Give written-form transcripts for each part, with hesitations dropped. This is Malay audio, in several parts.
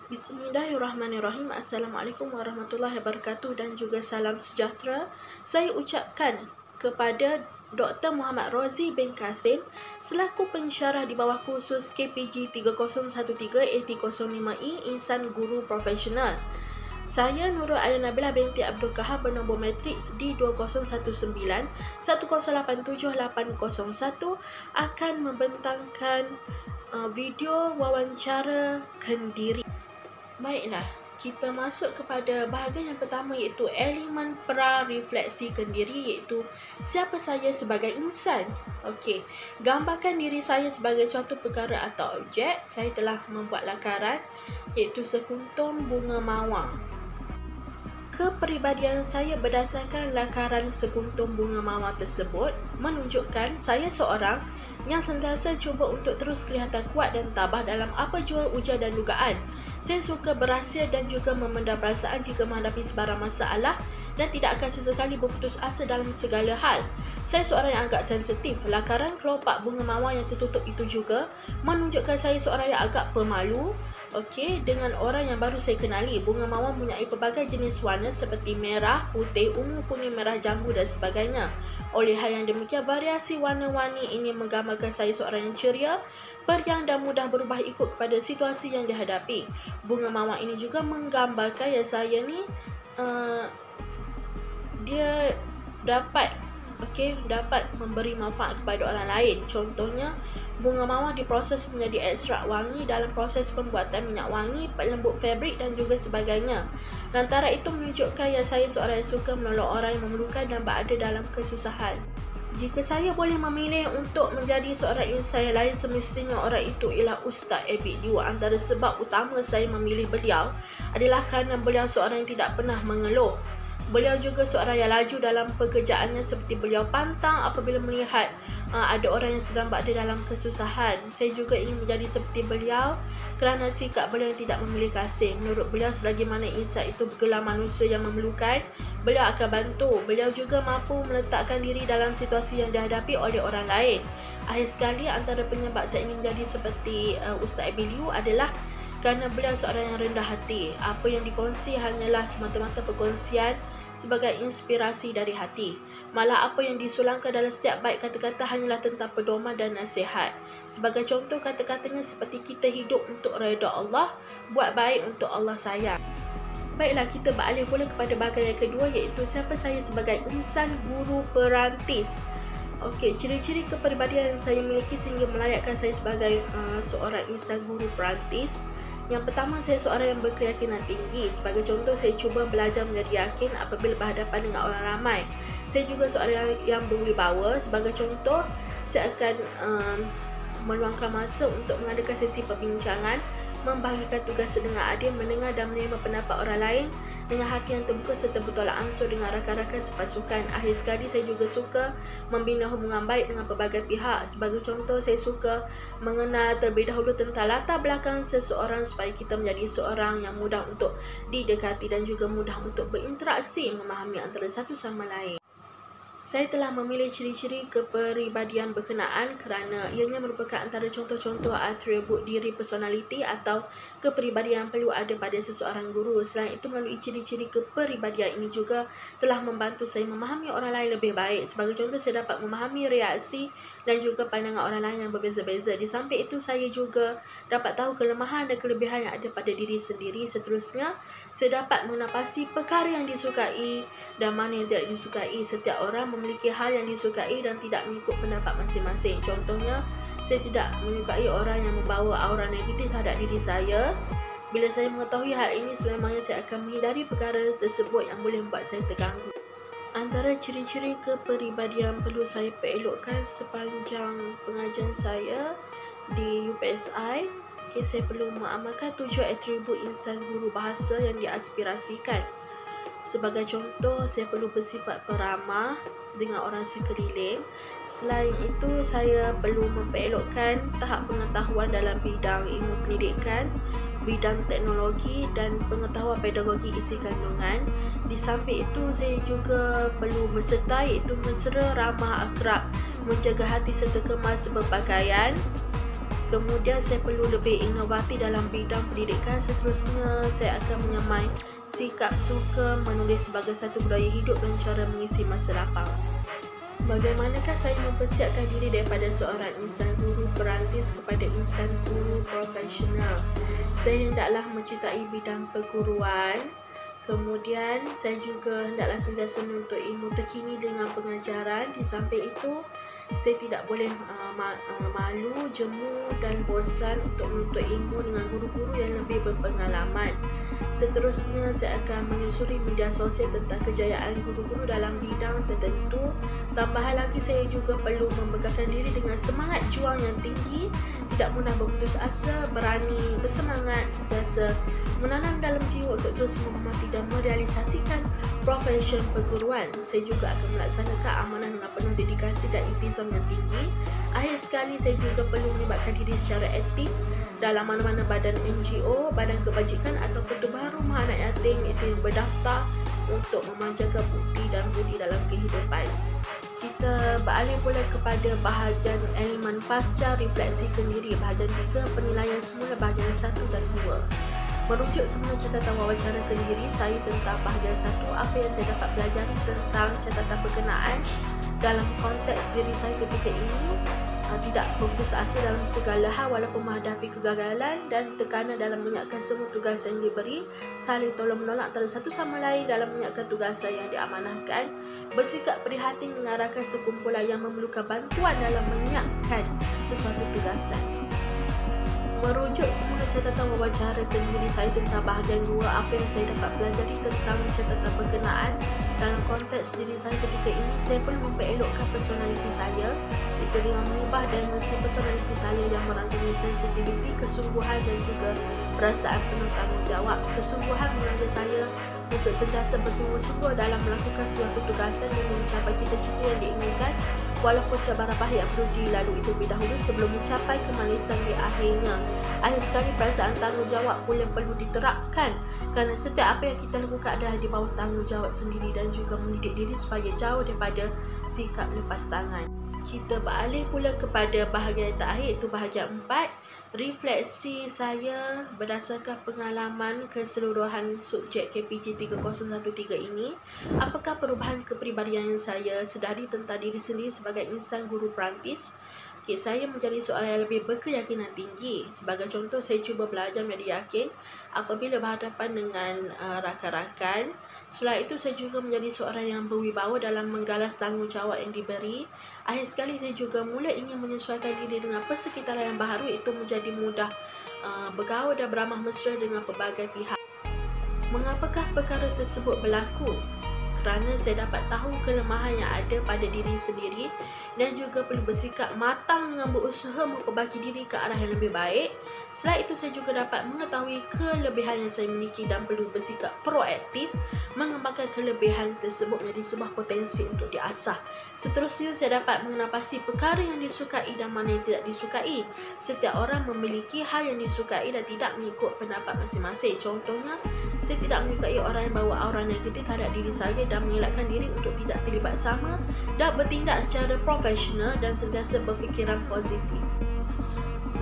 Bismillahirrahmanirrahim. Assalamualaikum warahmatullahi wabarakatuh dan juga salam sejahtera. Saya ucapkan kepada Dr. Muhammad Rozi bin Kasim selaku pensyarah di bawah kursus KPG 3013 AT05E Insan Guru Profesional. Saya Nurul Alin Nabilah binti Abdul Kahar bernombor matriks D2019 1087801 akan membentangkan video wawancara kendiri. Baiklah, kita masuk kepada bahagian yang pertama iaitu elemen pra-refleksi kendiri, iaitu siapa saya sebagai insan. Okey, gambarkan diri saya sebagai suatu perkara atau objek. Saya telah membuat lakaran iaitu sekuntum bunga mawar. Kepribadian saya berdasarkan lakaran sekuntum bunga mawar tersebut menunjukkan saya seorang yang sentiasa cuba untuk terus kelihatan kuat dan tabah dalam apa jua ujian dan dugaan. Saya suka berahsia dan juga memendam perasaan jika menghadapi sebarang masalah dan tidak akan sesekali berputus asa dalam segala hal. Saya seorang yang agak sensitif. Lakaran kelopak bunga mawar yang tertutup itu juga menunjukkan saya seorang yang agak pemalu. Okey, dengan orang yang baru saya kenali. Bunga mawar mempunyai pelbagai jenis warna seperti merah, putih, ungu, kuning, merah jambu dan sebagainya. Oleh hal yang demikian, variasi warna-warni ini menggambarkan saya seorang yang ceria, periang dan mudah berubah ikut kepada situasi yang dihadapi. Bunga mawar ini juga menggambarkan yang saya ni dia dapat memberi manfaat kepada orang lain. Contohnya, bunga mawar diproses menjadi ekstrak wangi dalam proses pembuatan minyak wangi, pelembut fabrik dan juga sebagainya. Antara itu menunjukkan yang saya seorang yang suka menolong orang yang memerlukan dan berada dalam kesusahan. Jika saya boleh memilih untuk menjadi seorang insan yang lain, semestinya orang itu ialah Ustaz Abid Liu. Antara sebab utama saya memilih beliau adalah kerana beliau seorang yang tidak pernah mengeluh. Beliau juga seorang yang laju dalam pekerjaannya, seperti beliau pantang apabila melihat ada orang yang sedang berada dalam kesusahan. Saya juga ingin menjadi seperti beliau kerana sikap beliau yang tidak memilih kasih. Menurut beliau, selagi mana insan itu bergelar manusia yang memerlukan, beliau akan bantu. Beliau juga mampu meletakkan diri dalam situasi yang dihadapi oleh orang lain. Akhir sekali, antara penyebab saya ingin menjadi seperti Ustaz Abid Liu adalah kerana beliau seorang yang rendah hati. Apa yang dikongsi hanyalah semata-mata perkongsian sebagai inspirasi dari hati. Malah apa yang disulangkan dalam setiap baik kata-kata hanyalah tentang pedoman dan nasihat. Sebagai contoh, kata-katanya seperti kita hidup untuk redha Allah, buat baik untuk Allah sayang. Baiklah, kita beralih pula kepada bahagian yang kedua, iaitu siapa saya sebagai insan guru perantis. Okey, ciri-ciri kepribadian yang saya miliki sehingga melayakkan saya sebagai seorang insan guru perantis. Yang pertama, saya seorang yang berkeyakinan tinggi. Sebagai contoh, saya cuba belajar menjadi yakin apabila berhadapan dengan orang ramai. Saya juga seorang yang berwibawa. Sebagai contoh, saya akan meluangkan masa untuk mengadakan sesi perbincangan, membahagikan tugas dengan adil, mendengar dan menerima pendapat orang lain dengan hati yang terbuka serta bertolak ansur dengan rakan-rakan sepasukan. Akhir sekali, saya juga suka membina hubungan baik dengan pelbagai pihak. Sebagai contoh, saya suka mengenal terlebih dahulu tentang latar belakang seseorang supaya kita menjadi seorang yang mudah untuk didekati dan juga mudah untuk berinteraksi, memahami antara satu sama lain. Saya telah memilih ciri-ciri kepribadian berkenaan kerana ianya merupakan antara contoh-contoh atribut diri personaliti atau kepribadian yang perlu ada pada seseorang guru. Selain itu, melalui ciri-ciri kepribadian ini juga telah membantu saya memahami orang lain lebih baik. Sebagai contoh, saya dapat memahami reaksi dan juga pandangan orang lain yang berbeza-beza. Di samping itu, saya juga dapat tahu kelemahan dan kelebihan yang ada pada diri sendiri. Seterusnya, saya dapat menapasi perkara yang disukai dan mana yang tidak disukai. Setiap orang memiliki hal yang disukai dan tidak mengikut pendapat masing-masing. Contohnya, saya tidak menyukai orang yang membawa aura negatif terhadap diri saya. Bila saya mengetahui hal ini, sememangnya saya akan menghindari perkara tersebut yang boleh membuat saya terganggu. Antara ciri-ciri kepribadian perlu saya perelokkan sepanjang pengajian saya di UPSI, saya perlu mengamalkan 7 atribut insan guru bahasa yang diaspirasikan. Sebagai contoh, saya perlu bersifat peramah dengan orang sekeliling. Selain itu, saya perlu memperelokkan tahap pengetahuan dalam bidang ilmu pendidikan, bidang teknologi dan pengetahuan pedagogi isi kandungan. Di samping itu, saya juga perlu berserta iaitu mesra, ramah, akrab, menjaga hati serta kemas berpakaian. Kemudian saya perlu lebih inovatif dalam bidang pendidikan. Seterusnya saya akan menyamai sikap suka menulis sebagai satu budaya hidup dan cara mengisi masa lapang. Bagaimanakah saya mempersiapkan diri daripada seorang insan guru perantis kepada insan guru profesional? Saya hendaklah mencintai bidang perguruan. Kemudian saya juga hendaklah sentiasa menuntut ilmu terkini dengan pengajaran. Di samping itu, saya tidak boleh malu, jemu dan bosan untuk menuntut ilmu dengan guru-guru yang lebih berpengalaman. Seterusnya, saya akan menyusuri media sosial tentang kejayaan guru-guru dalam bidang tertentu. Tambahan lagi, saya juga perlu membekalkan diri dengan semangat juang yang tinggi, tidak mudah berputus asa, berani, bersemangat, sentiasa menanam dalam jiwa untuk terus menghormati dan merealisasikan profesion perguruan. Saya juga akan melaksanakan amanah dengan penuh dedikasi dan iltizam yang tinggi. Akhir sekali, saya juga perlu melibatkan diri secara aktif dalam mana-mana badan NGO, badan kebajikan atau pertubuhan rumah anak yatim itu yang berdaftar untuk memanjakan bukti dan budi dalam kehidupan. Kita beralih pula kepada bahagian elemen pasca refleksi kendiri. Bahagian 3, penilaian semula bahagian 1 dan 2. Merujuk semula catatan wawancara kendiri saya tentang bahagian 1, apa yang saya dapat pelajari tentang catatan berkenaan dalam konteks diri saya ketika ini. Tidak berputus asa dalam segala hal walaupun menghadapi kegagalan dan tekanan dalam menyiapkan semua tugasan yang diberi, saling tolong-menolong antara satu sama lain dalam menyiapkan tugasan yang diamanahkan, bersikap prihatin mengarahkan sekumpulan yang memerlukan bantuan dalam menyiapkan sesuatu tugasan. Merujuk semula catatan wawancara kendiri saya tentang bahagian 2, apa yang saya dapat pelajari tentang catatan berkenaan dalam konteks diri saya ketika ini. Saya perlu memperelokkan personaliti saya dengan mengubah dan mengisi personaliti saya yang merangkumi sensitiviti, kesungguhan dan juga perasaan penuh tanggungjawab. Kesungguhan mengajar saya untuk sentiasa bersungguh-sungguh dalam melakukan suatu tugasan dan mencapai cita-cita yang diinginkan walaupun cabaran pahit yang perlu dilalui terlebih dahulu sebelum mencapai kemanisan di akhirnya. Akhir sekali, perasaan tanggungjawab pula perlu diterapkan kerana setiap apa yang kita lakukan adalah di bawah tanggungjawab sendiri dan juga mendidik diri supaya jauh daripada sikap lepas tangan. Kita beralih pula kepada bahagian yang terakhir, iaitu bahagian 4. Refleksi saya berdasarkan pengalaman keseluruhan subjek KPG 3013 ini. Apakah perubahan kepribadian yang saya sedari tentang diri sendiri sebagai insan guru perantis? Saya menjadi seorang yang lebih berkeyakinan tinggi. Sebagai contoh, saya cuba belajar menjadi yakin apabila berhadapan dengan rakan-rakan. Selain itu, saya juga menjadi seorang yang berwibawa dalam menggalas tanggungjawab yang diberi. Akhir sekali, saya juga mula ingin menyesuaikan diri dengan persekitaran yang baharu, itu menjadi mudah bergaul dan beramah mesra dengan pelbagai pihak. Mengapakah perkara tersebut berlaku? Kerana saya dapat tahu kelemahan yang ada pada diri sendiri dan juga perlu bersikap matang dengan berusaha memperbaiki diri ke arah yang lebih baik. Selain itu, saya juga dapat mengetahui kelebihan yang saya miliki dan perlu bersikap proaktif mengembangkan kelebihan tersebut menjadi sebuah potensi untuk diasah. Seterusnya, saya dapat mengenal pasti perkara yang disukai dan mana yang tidak disukai. Setiap orang memiliki hal yang disukai dan tidak mengikut pendapat masing-masing. Contohnya, saya tidak menyukai orang yang bawa aura negatif terhadap diri saya dan mengelakkan diri untuk tidak terlibat sama dan bertindak secara profesional dan sentiasa berfikiran positif.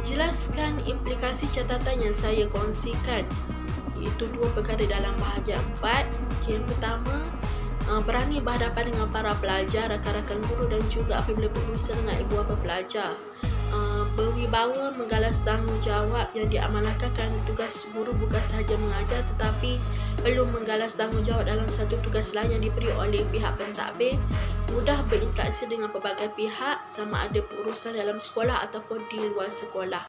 Jelaskan implikasi catatan yang saya kongsikan, iaitu 2 perkara dalam bahagian 4. Yang pertama, berani berhadapan dengan para pelajar, rakan-rakan guru dan juga apabila berurusan dengan ibu bapa pelajar. Berwibawa menggalas tanggungjawab yang diamanahkan kerana tugas guru bukan sahaja mengajar tetapi perlu menggalas tanggungjawab dalam satu tugas lain yang diberi oleh pihak pentadbir. Mudah berinteraksi dengan pelbagai pihak sama ada berurusan dalam sekolah ataupun di luar sekolah.